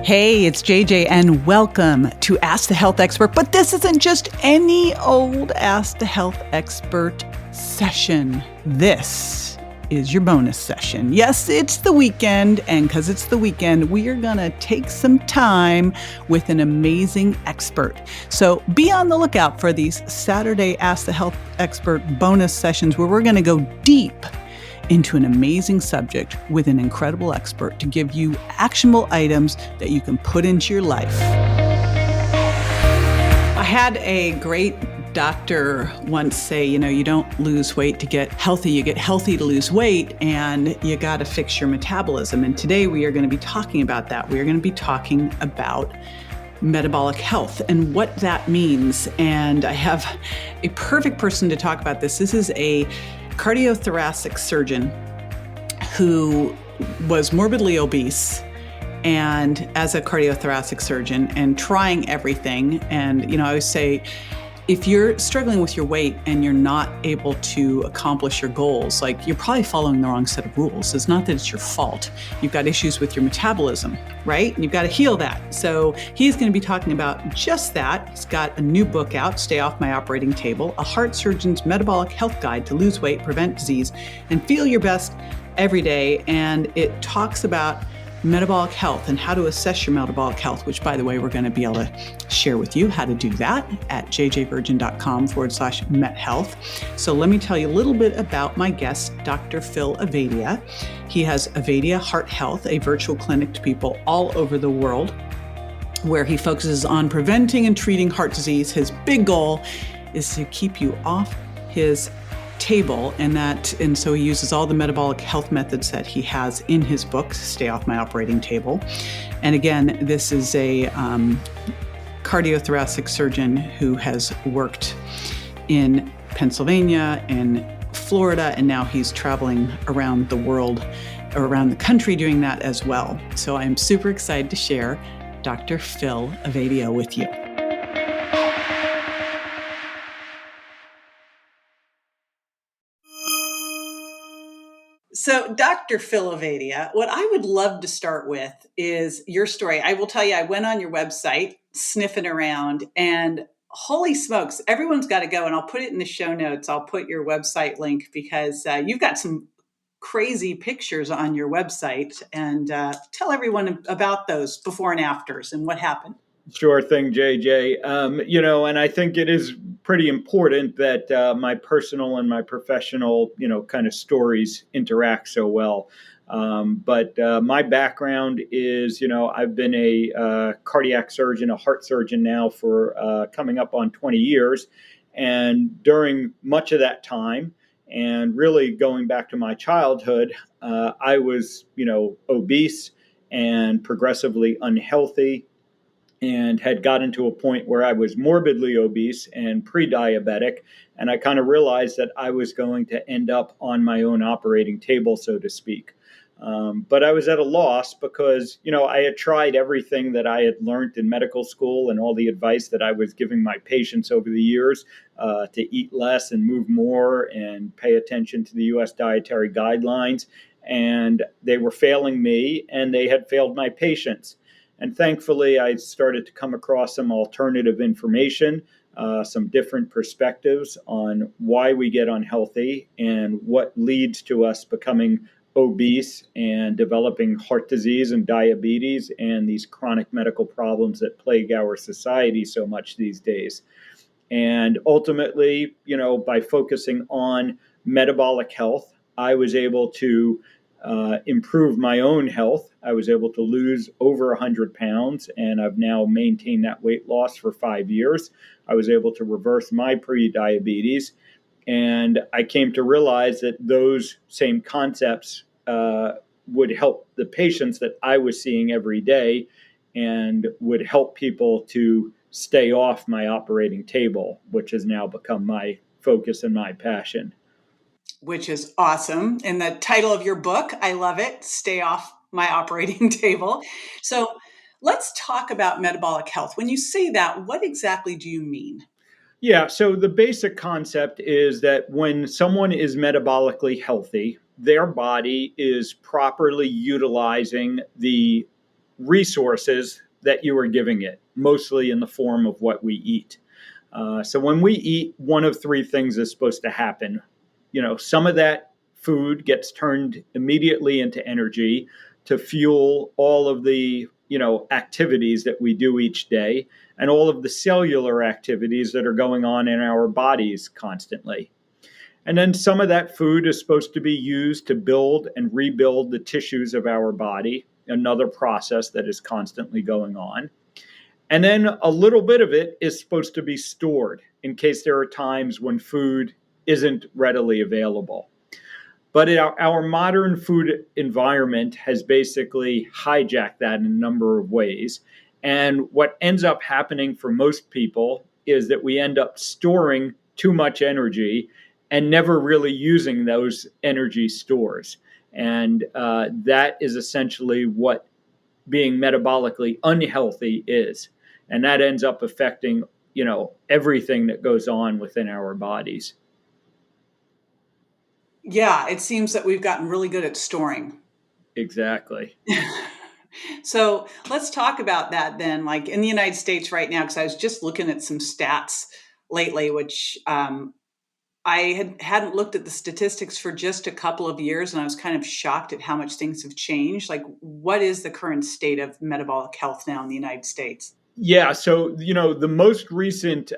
Hey, it's JJ, and welcome to Ask the Health Expert. But this isn't just any old Ask the Health Expert session. This is your bonus session. Yes, it's the weekend, and because it's the weekend, we are going to take some time with an amazing expert. So be on the lookout for these Saturday Ask the Health Expert bonus sessions where we're going to go deep into an amazing subject with an incredible expert to give you actionable items that you can put into your life. I had a great doctor once say, you don't lose weight to get healthy, you get healthy to lose weight, and you got to fix your metabolism. And today we are going to be talking about that. We are going to be talking about metabolic health and what that means. And I have a perfect person to talk about this. This is a cardiothoracic surgeon who was morbidly obese, and as a cardiothoracic surgeon and trying everything. And, I always say, if you're struggling with your weight and you're not able to accomplish your goals, you're probably following the wrong set of rules. It's not that it's your fault. You've got issues with your metabolism, right? And you've got to heal that. So he's going to be talking about just that. He's got a new book out, Stay Off My Operating Table, A Heart Surgeon's Metabolic Health Guide to Lose Weight, Prevent Disease, and Feel Your Best Every Day. And it talks about metabolic health and how to assess your metabolic health, which, by the way, we're going to be able to share with you how to do that at jjvirgin.com/methealth. So let me tell you a little bit about my guest, Dr. Phil Ovadia. He has Ovadia Heart Health, a virtual clinic to people all over the world, where he focuses on preventing and treating heart disease. His big goal is to keep you off his table, and so he uses all the metabolic health methods that he has in his book, Stay Off My Operating Table. And again, this is a cardiothoracic surgeon who has worked in Pennsylvania and Florida, and now he's traveling around the world, or around the country, doing that as well. So I'm super excited to share Dr. Phil Ovadia with you. So, Dr. Phil Ovadia, what I would love to start with is your story. I will tell you, I went on your website sniffing around, and holy smokes, everyone's got to go. And I'll put it in the show notes. I'll put your website link because you've got some crazy pictures on your website. And tell everyone about those before and afters and what happened. Sure thing, JJ. And I think it is pretty important that my personal and my professional, kind of stories interact so well. But my background is, I've been a cardiac surgeon, a heart surgeon now for coming up on 20 years. And during much of that time, and really going back to my childhood, I was, obese and progressively unhealthy, and had gotten to a point where I was morbidly obese and pre-diabetic. And I kind of realized that I was going to end up on my own operating table, so to speak. But I was at a loss because, I had tried everything that I had learned in medical school and all the advice that I was giving my patients over the years to eat less and move more and pay attention to the U.S. Dietary Guidelines. And they were failing me, and they had failed my patients. And thankfully, I started to come across some alternative information, some different perspectives on why we get unhealthy and what leads to us becoming obese and developing heart disease and diabetes and these chronic medical problems that plague our society so much these days. And ultimately, by focusing on metabolic health, I was able to improve my own health. I was able to lose over 100 pounds, and I've now maintained that weight loss for 5 years. I was able to reverse my pre-diabetes, and I came to realize that those same concepts would help the patients that I was seeing every day and would help people to stay off my operating table, which has now become my focus and my passion. Which is awesome. And the title of your book, I love it, Stay Off My Operating Table. So let's talk about metabolic health. When you say that, what exactly do you mean? Yeah, so the basic concept is that when someone is metabolically healthy, their body is properly utilizing the resources that you are giving it, mostly in the form of what we eat. So when we eat, one of three things is supposed to happen. Some of that food gets turned immediately into energy to fuel all of the, activities that we do each day and all of the cellular activities that are going on in our bodies constantly. And then some of that food is supposed to be used to build and rebuild the tissues of our body, another process that is constantly going on. And then a little bit of it is supposed to be stored in case there are times when food isn't readily available. But our modern food environment has basically hijacked that in a number of ways. And what ends up happening for most people is that we end up storing too much energy and never really using those energy stores. And that is essentially what being metabolically unhealthy is. And that ends up affecting, everything that goes on within our bodies. Yeah, it seems that we've gotten really good at storing. Exactly. So let's talk about that then. Like in the United States right now, because I was just looking at some stats lately, which I hadn't looked at the statistics for just a couple of years, and I was kind of shocked at how much things have changed. Like, what is the current state of metabolic health now in the United States? Yeah. So, the most recent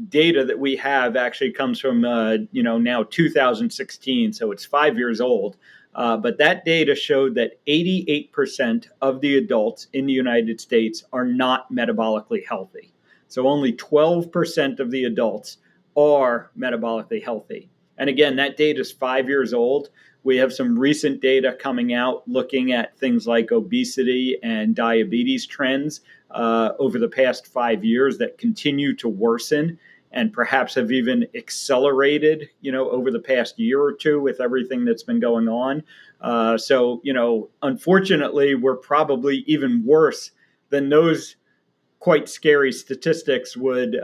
data that we have actually comes from, now 2016. So it's 5 years old. But that data showed that 88% of the adults in the United States are not metabolically healthy. So only 12% of the adults are metabolically healthy. And again, that data is 5 years old. We have some recent data coming out looking at things like obesity and diabetes trends over the past 5 years that continue to worsen and perhaps have even accelerated, over the past year or two with everything that's been going on. So, unfortunately, we're probably even worse than those quite scary statistics would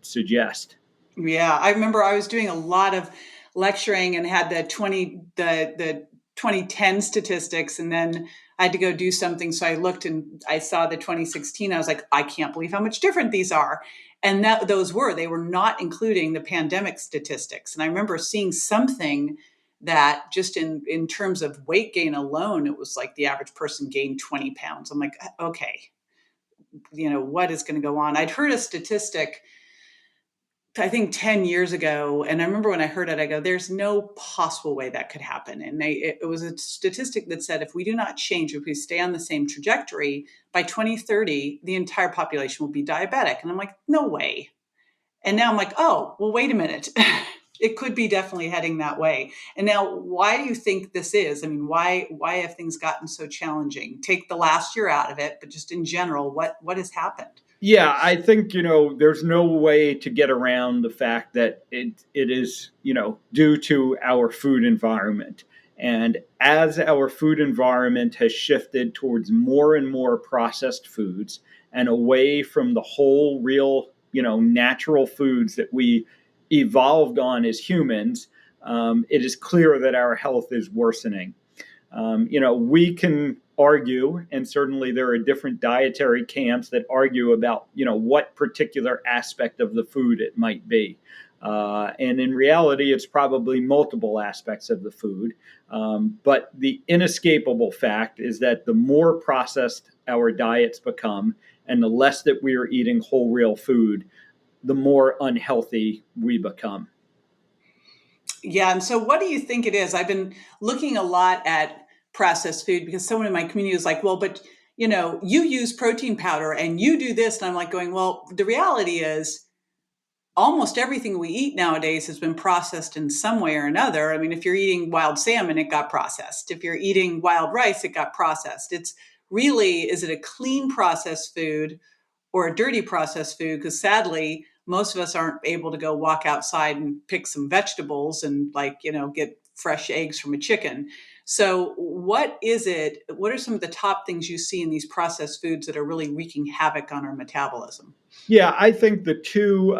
suggest. Yeah, I remember I was doing a lot of lecturing and had the 2010 statistics, and then I had to go do something. So I looked and I saw the 2016. I was like, I can't believe how much different these are. And they were not including the pandemic statistics. And I remember seeing something that just in terms of weight gain alone, it was like the average person gained 20 pounds. I'm like, okay, what is going to go on? I'd heard a statistic I think 10 years ago. And I remember when I heard it, I go, there's no possible way that could happen. And it was a statistic that said if we do not change, if we stay on the same trajectory, by 2030, the entire population will be diabetic. And I'm like, no way. And now I'm like, oh, well, wait a minute. It could be definitely heading that way. And now, why do you think this is? I mean, why have things gotten so challenging? Take the last year out of it, but just in general, what has happened? Yeah, I think, there's no way to get around the fact that it is, due to our food environment. And as our food environment has shifted towards more and more processed foods and away from the whole real, natural foods that we evolved on as humans, it is clear that our health is worsening. We can argue, and certainly there are different dietary camps that argue about, what particular aspect of the food it might be. And in reality, it's probably multiple aspects of the food. But the inescapable fact is that the more processed our diets become and the less that we are eating whole, real food, the more unhealthy we become. Yeah. And so what do you think it is? I've been looking a lot at processed food because someone in my community is like, well, but you use protein powder and you do this. And I'm like going, well, the reality is almost everything we eat nowadays has been processed in some way or another. I mean, if you're eating wild salmon, it got processed. If you're eating wild rice, it got processed. It's really, is it a clean processed food or a dirty processed food? Because sadly, most of us aren't able to go walk outside and pick some vegetables and get fresh eggs from a chicken. So what is it? What are some of the top things you see in these processed foods that are really wreaking havoc on our metabolism? Yeah, I think the two,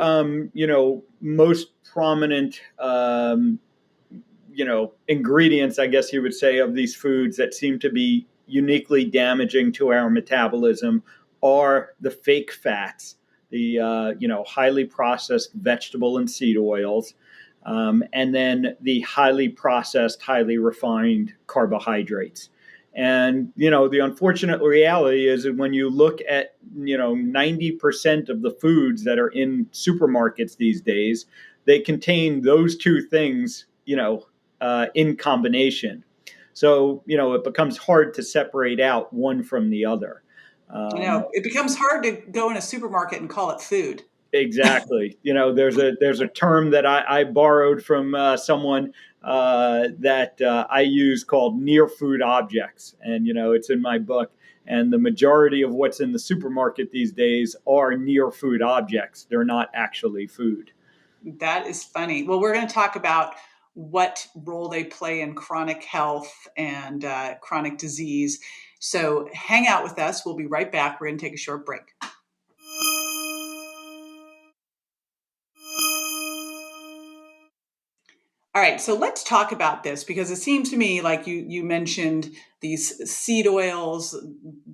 most prominent, ingredients, I guess you would say, of these foods that seem to be uniquely damaging to our metabolism are the fake fats, the highly processed vegetable and seed oils, and then the highly processed, highly refined carbohydrates. And the unfortunate reality is that when you look at 90% of the foods that are in supermarkets these days, they contain those two things, in combination. So it becomes hard to separate out one from the other. It becomes hard to go in a supermarket and call it food. Exactly. There's a term that I borrowed from someone that I use called near food objects, and it's in my book. And the majority of what's in the supermarket these days are near food objects. They're not actually food. That is funny. Well, we're going to talk about what role they play in chronic health and chronic disease. So hang out with us. We'll be right back. We're going to take a short break. All right, so let's talk about this because it seems to me like you mentioned these seed oils,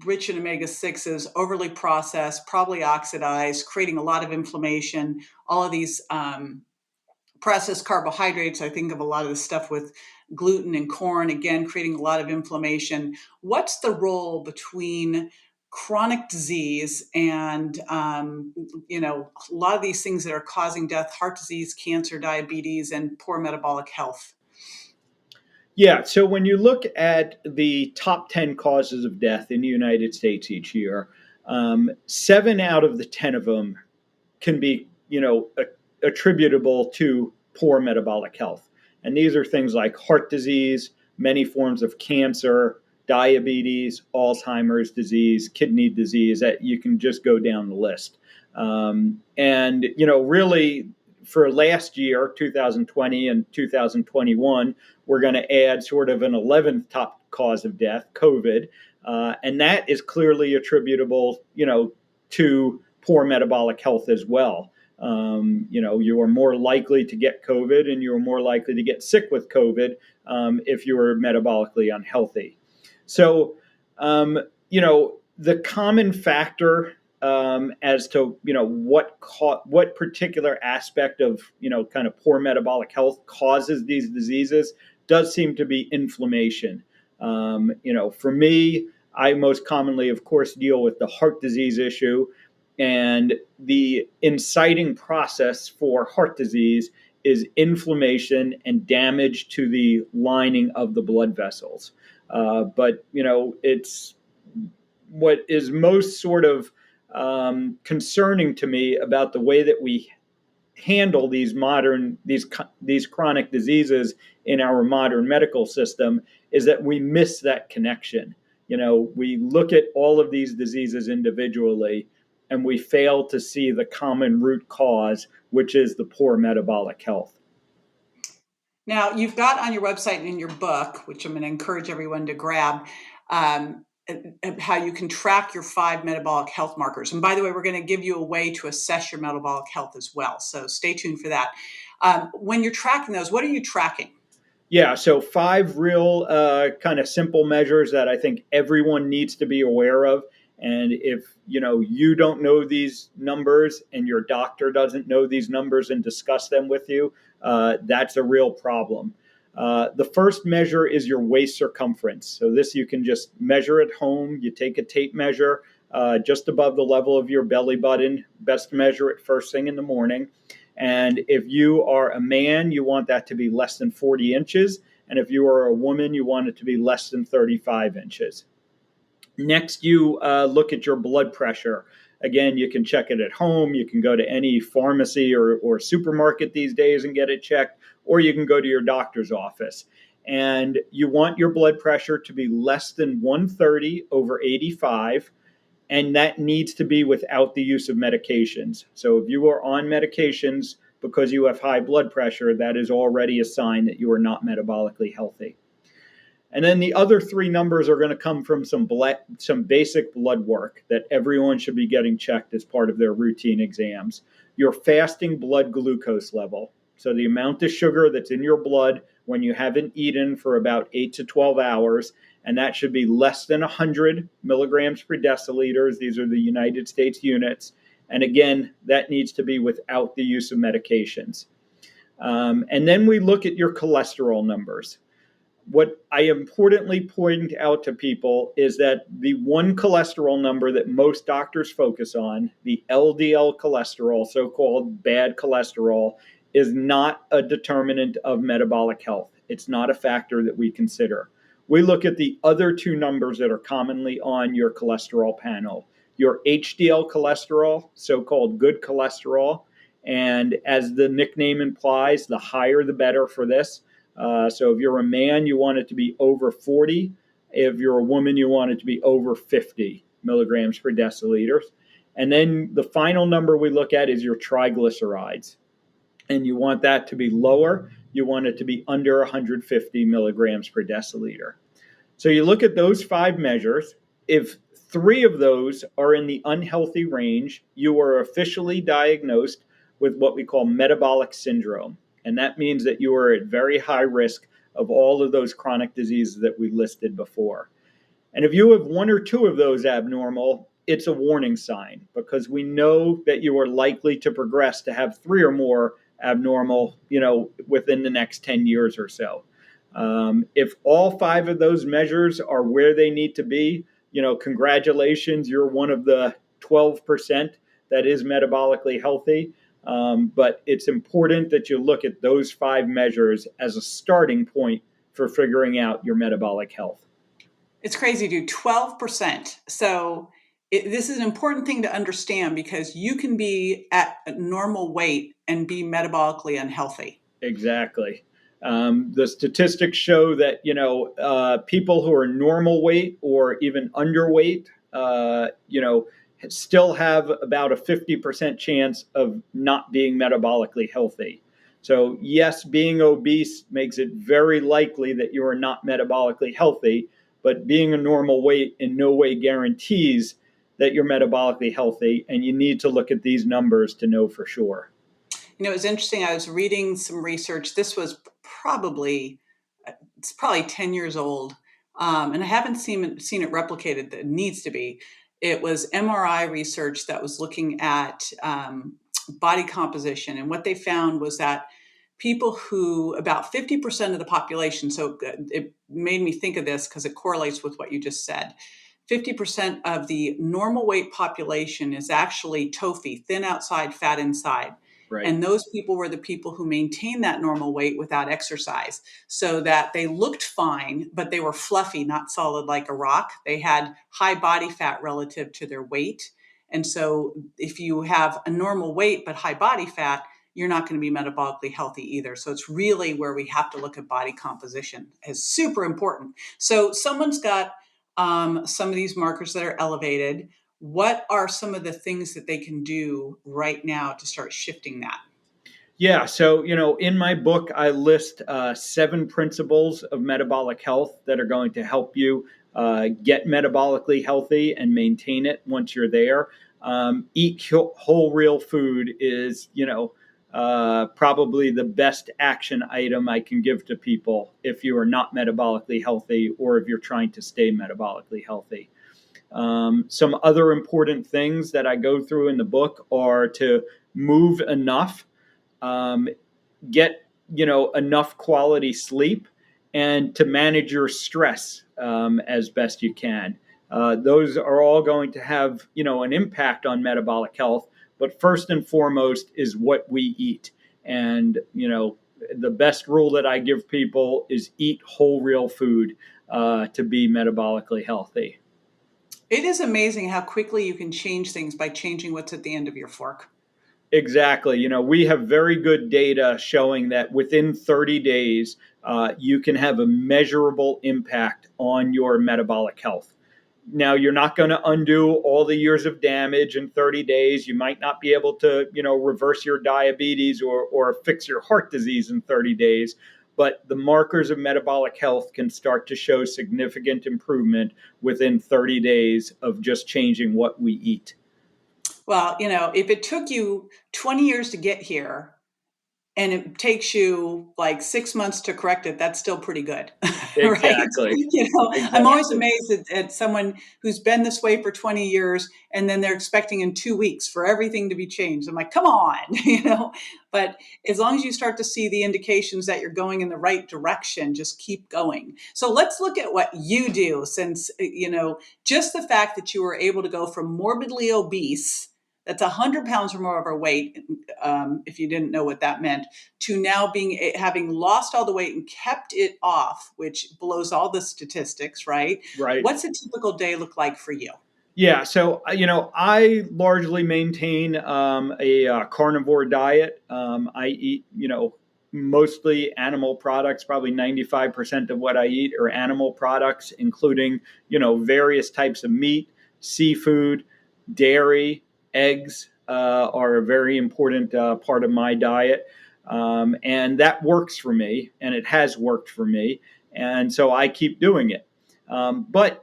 rich in omega-6s, overly processed, probably oxidized, creating a lot of inflammation, all of these processed carbohydrates. I think of a lot of the stuff with gluten and corn, again, creating a lot of inflammation. What's the role between chronic disease and, a lot of these things that are causing death, heart disease, cancer, diabetes, and poor metabolic health? Yeah, so when you look at the top 10 causes of death in the United States each year, 7 out of the 10 of them can be, attributable to poor metabolic health. And these are things like heart disease, many forms of cancer, diabetes, Alzheimer's disease, kidney disease, that you can just go down the list. And really for last year, 2020 and 2021, we're going to add sort of an 11th top cause of death, COVID. And that is clearly attributable, to poor metabolic health as well. You are more likely to get COVID and you are more likely to get sick with COVID if you are metabolically unhealthy. So, the common factor as to what particular aspect of kind of poor metabolic health causes these diseases does seem to be inflammation. For me, I most commonly, of course, deal with the heart disease issue. And the inciting process for heart disease is inflammation and damage to the lining of the blood vessels. But it's what is most sort of concerning to me about the way that we handle these chronic diseases in our modern medical system is that we miss that connection. We look at all of these diseases individually and we fail to see the common root cause, which is the poor metabolic health. Now, you've got on your website and in your book, which I'm going to encourage everyone to grab, how you can track your 5 metabolic health markers. And by the way, we're going to give you a way to assess your metabolic health as well. So stay tuned for that. When you're tracking those, what are you tracking? Yeah, so 5 real kind of simple measures that I think everyone needs to be aware of. And if you don't know these numbers and your doctor doesn't know these numbers and discuss them with you, that's a real problem. The first measure is your waist circumference. So this you can just measure at home. You take a tape measure just above the level of your belly button. Best to measure it first thing in the morning. And if you are a man, you want that to be less than 40 inches. And if you are a woman, you want it to be less than 35 inches. Next, you look at your blood pressure. Again, you can check it at home. You can go to any pharmacy or supermarket these days and get it checked, or you can go to your doctor's office. And you want your blood pressure to be less than 130 over 85, and that needs to be without the use of medications. So if you are on medications because you have high blood pressure, that is already a sign that you are not metabolically healthy. And then the other 3 numbers are going to come from some basic blood work that everyone should be getting checked as part of their routine exams. Your fasting blood glucose level. So the amount of sugar that's in your blood when you haven't eaten for about 8 to 12 hours. and that should be less than 100 milligrams per deciliter. These are the United States units. And again, that needs to be without the use of medications. And then we look at your cholesterol numbers. What I importantly point out to people is that the one cholesterol number that most doctors focus on, the LDL cholesterol, so-called bad cholesterol, is not a determinant of metabolic health. It's not a factor that we consider. We look at the other two numbers that are commonly on your cholesterol panel, your HDL cholesterol, so-called good cholesterol, and as the nickname implies, the higher the better for this. So if you're a man, you want it to be over 40. If you're a woman, you want it to be over 50 milligrams per deciliter. And then the final number we look at is your triglycerides. And you want that to be lower. You want it to be under 150 milligrams per deciliter. So you look at those 5 measures. If 3 of those are in the unhealthy range, you are officially diagnosed with what we call metabolic syndrome. And that means that you are at very high risk of all of those chronic diseases that we listed before. And if you have 1 or 2 of those abnormal, it's a warning sign, because we know that you are likely to progress to have 3 or more abnormal, within the next 10 years or so. If all 5 of those measures are where they need to be, congratulations, you're one of the 12% that is metabolically healthy. But it's important that you look at those 5 measures as a starting point for figuring out your metabolic health. It's crazy, dude. 12%. So this is an important thing to understand, because you can be at a normal weight and be metabolically unhealthy. Exactly. The statistics show that, people who are normal weight or even underweight, still have about a 50% chance of not being metabolically healthy. So yes, being obese makes it very likely that you are not metabolically healthy, but being a normal weight in no way guarantees that you're metabolically healthy, and you need to look at these numbers to know for sure. It was interesting. I was reading some research. This was probably 10 years old. And I haven't seen it replicated. That it needs to be. It was MRI research that was looking at body composition. And what they found was that people who, about 50% of the population, so it made me think of this because it correlates with what you just said. 50% of the normal weight population is actually TOFI, thin outside, fat inside. Right. And those people were the people who maintained that normal weight without exercise, so that they looked fine, but they were fluffy, not solid like a rock. They had high body fat relative to their weight. And so if you have a normal weight but high body fat, you're not going to be metabolically healthy either. So it's really where we have to look at body composition is super important. So someone's got some of these markers that are elevated. What are some of the things that they can do right now to start shifting that? Yeah, so in my book, I list 7 principles of metabolic health that are going to help you get metabolically healthy and maintain it once you're there. Eat whole, real food is, probably the best action item I can give to people if you are not metabolically healthy or if you're trying to stay metabolically healthy. Some other important things that I go through in the book are to move enough. Get enough quality sleep, and to manage your stress as best you can. Those are all going to have an impact on metabolic health, but first and foremost is what we eat. And the best rule that I give people is eat whole, real food to be metabolically healthy. It is amazing how quickly you can change things by changing what's at the end of your fork. Exactly. We have very good data showing that within 30 days, you can have a measurable impact on your metabolic health. Now, you're not going to undo all the years of damage in 30 days. You might not be able to, reverse your diabetes or fix your heart disease in 30 days. But the markers of metabolic health can start to show significant improvement within 30 days of just changing what we eat. Well, if it took you 20 years to get here, and it takes you like 6 months to correct it, that's still pretty good, right? Exactly. I'm always Exactly. amazed at someone who's been this way for 20 years, and then they're expecting in 2 weeks for everything to be changed. I'm like, come on, But as long as you start to see the indications that you're going in the right direction, just keep going. So let's look at what you do, since, just the fact that you were able to go from morbidly obese, that's 100 pounds or more overweight, if you didn't know what that meant, to now having lost all the weight and kept it off, which blows all the statistics, right? Right. What's a typical day look like for you? Yeah, so I largely maintain a carnivore diet. I eat, mostly animal products. Probably 95% of what I eat are animal products, including, various types of meat, seafood, dairy, eggs are a very important part of my diet, and that works for me, and it has worked for me, and so I keep doing it. But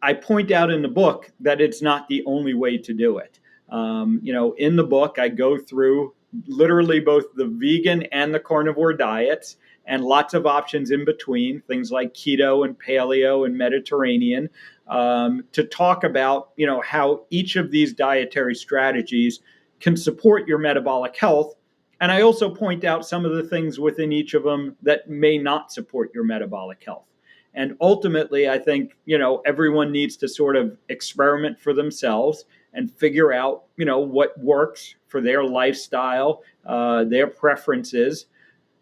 I point out in the book that it's not the only way to do it. In the book, I go through literally both the vegan and the carnivore diets and lots of options in between, things like keto and paleo and Mediterranean, to talk about, how each of these dietary strategies can support your metabolic health. And I also point out some of the things within each of them that may not support your metabolic health. And ultimately, I think, everyone needs to sort of experiment for themselves and figure out, what works for their lifestyle, their preferences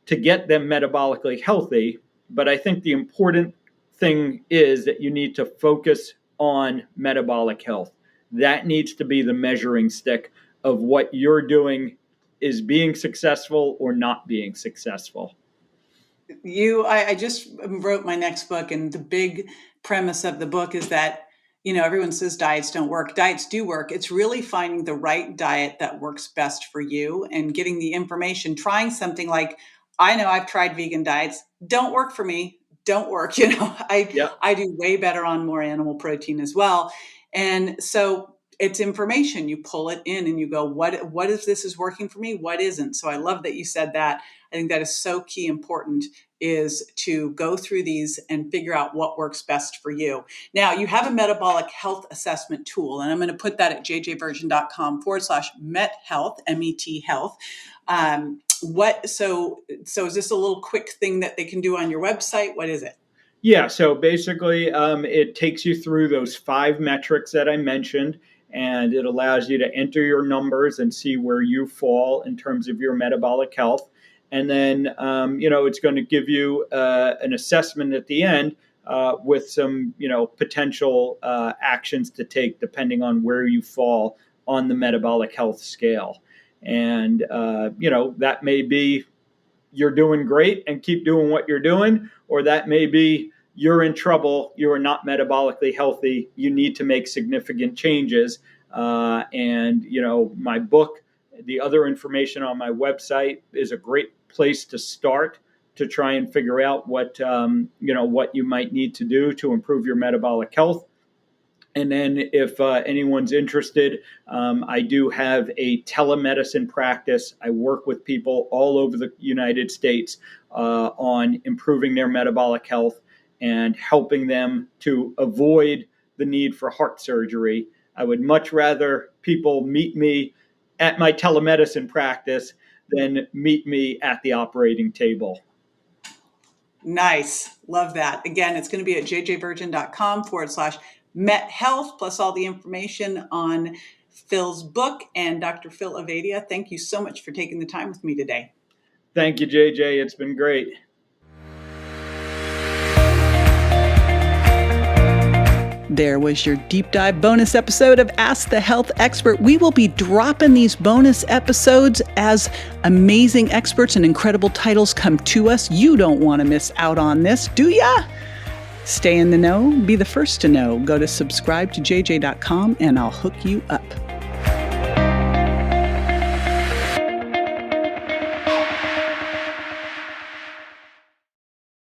to get them metabolically healthy. But I think the important thing is that you need to focus on metabolic health. That needs to be the measuring stick of what you're doing is being successful or not being successful. I just wrote my next book, and the big premise of the book is that, everyone says diets don't work. Diets do work. It's really finding the right diet that works best for you and getting the information, trying something like, I know I've tried vegan diets, don't work for me, don't work. Yeah. I do way better on more animal protein as well. And so it's information. You pull it in and you go, what is this is working for me? What isn't? So I love that you said that. I think that is so key important, is to go through these and figure out what works best for you. Now, you have a metabolic health assessment tool, and I'm going to put that at jjvirgin.com/met health, MET health. So is this a little quick thing that they can do on your website? What is it? Yeah, so basically, it takes you through those 5 metrics that I mentioned, and it allows you to enter your numbers and see where you fall in terms of your metabolic health. And then, it's going to give you an assessment at the end with some, potential actions to take depending on where you fall on the metabolic health scale. And, that may be you're doing great and keep doing what you're doing, or that may be you're in trouble, you are not metabolically healthy, you need to make significant changes. And my book, the other information on my website is a great place to start to try and figure out what you might need to do to improve your metabolic health. And then if anyone's interested, I do have a telemedicine practice. I work with people all over the United States on improving their metabolic health and helping them to avoid the need for heart surgery. I would much rather people meet me at my telemedicine practice than meet me at the operating table. Nice. Love that. Again, it's going to be at jjvirgin.com/met health, plus all the information on Phil's book and Dr. Phil Ovadia. Thank you so much for taking the time with me today. Thank you, JJ. It's been great. There was your deep dive bonus episode of Ask the Health Expert. We will be dropping these bonus episodes as amazing experts and incredible titles come to us. You don't want to miss out on this, do ya? Stay in the know, be the first to know. Go to subscribe to jj.com and I'll hook you up.